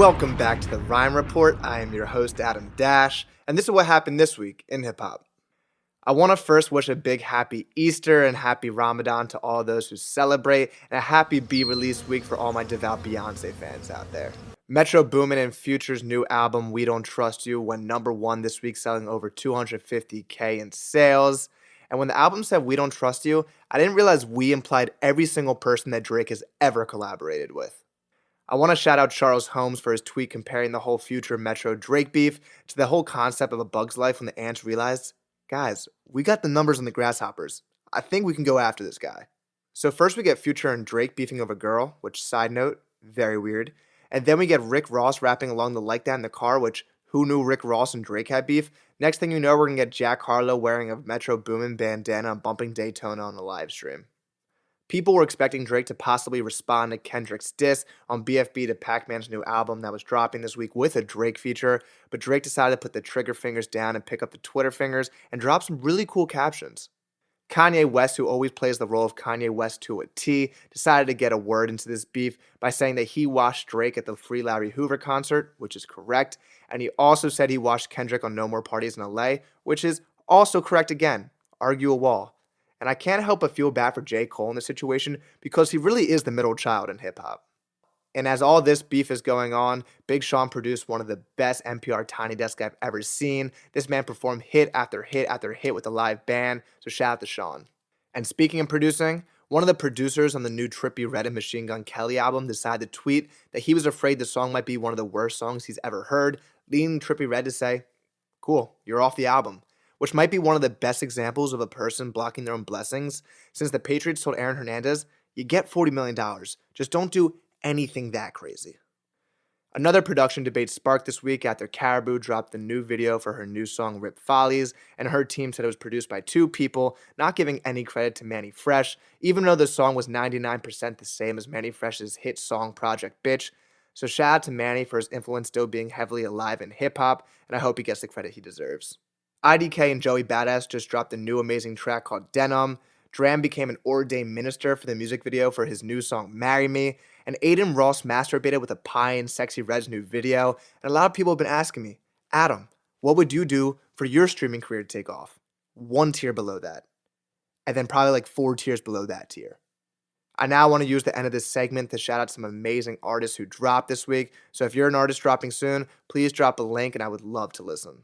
Welcome back to the Rhyme Report. I am your host, Adam Dash, and this is what happened this week in hip-hop. I want to first wish a big happy Easter and happy Ramadan to all those who celebrate, and a happy B-release week for all my devout Beyonce fans out there. Metro Boomin and Future's new album, We Don't Trust You, went #1 this week, selling over 250K in sales. And when the album said We Don't Trust You, I didn't realize we implied every single person that Drake has ever collaborated with. I want to shout out Charles Holmes for his tweet comparing the whole Future Metro Drake beef to the whole concept of A Bug's Life when the ants realized, guys, we got the numbers on the grasshoppers. I think we can go after this guy. So first we get Future and Drake beefing over Girl, which, side note, very weird. And then we get Rick Ross rapping along the Like That in the car, which, who knew Rick Ross and Drake had beef? Next thing you know, we're going to get Jack Harlow wearing a Metro Boomin bandana and bumping Daytona on the live stream. People were expecting Drake to possibly respond to Kendrick's diss on BFB Da Packman's new album that was dropping this week with a Drake feature, but Drake decided to put the trigger fingers down and pick up the Twitter fingers and drop some really cool captions. Kanye West, who always plays the role of Kanye West to a T, decided to get a word into this beef by saying that he watched Drake at the Free Larry Hoover concert, which is correct, and he also said he watched Kendrick on No More Parties in LA, which is also correct again. Argue a wall. And I can't help but feel bad for J. Cole in this situation because he really is the middle child in hip-hop. And as all this beef is going on, Big Sean produced one of the best NPR Tiny Desk I've ever seen. This man performed hit after hit after hit with a live band, so shout out to Sean. And speaking of producing, one of the producers on the new Trippie Red and Machine Gun Kelly album decided to tweet that he was afraid the song might be one of the worst songs he's ever heard, leading Trippie Red to say, "Cool, you're off the album." Which might be one of the best examples of a person blocking their own blessings, since the Patriots told Aaron Hernandez, you get $40 million, just don't do anything that crazy. Another production debate sparked this week after Caribou dropped the new video for her new song Rip Follies, and her team said it was produced by two people, not giving any credit to Manny Fresh, even though the song was 99% the same as Manny Fresh's hit song Project Bitch. So shout out to Manny for his influence still being heavily alive in hip-hop, and I hope he gets the credit he deserves. IDK and Joey Bada just dropped a new amazing track called Denim. DRAM became an ordained minister for the music video for his new song Marry Me. And Aiden Ross masturbated with a pie in Sexy Red's new video. And a lot of people have been asking me, Adam, what would you do for your streaming career to take off? One tier below that. And then probably like 4 tiers below that tier. I now want to use the end of this segment to shout out some amazing artists who dropped this week. So if you're an artist dropping soon, please drop a link and I would love to listen.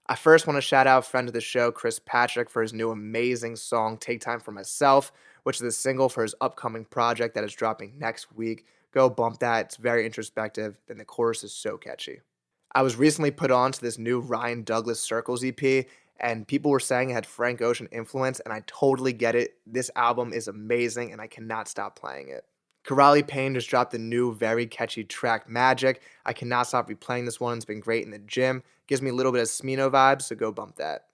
I first want to shout out friend of the show, Chris Patrick, for his new amazing song, Take Time for Myself, which is a single for his upcoming project that is dropping next week. Go bump that. It's very introspective, and the chorus is so catchy. I was recently put on to this new Ryan Douglas Circles EP, and people were saying it had Frank Ocean influence, and I totally get it. This album is amazing, and I cannot stop playing it. Karrahboo Payne just dropped the new, very catchy track, Magic. I cannot stop replaying this one. It's been great in the gym. Gives me a little bit of Smino vibes, so go bump that.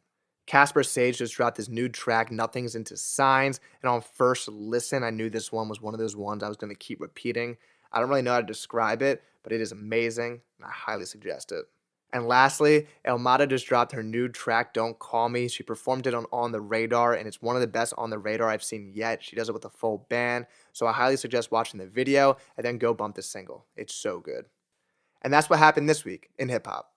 Casper Sage just dropped his new track, Nothing's Into Signs, and on first listen, I knew this one was one of those ones I was going to keep repeating. I don't really know how to describe it, but it is amazing, and I highly suggest it. And lastly, Elmada just dropped her new track, Don't Call Me. She performed it on The Radar, and it's one of the best On The Radar I've seen yet. She does it with a full band, so I highly suggest watching the video and then go bump the single. It's so good. And that's what happened this week in hip-hop.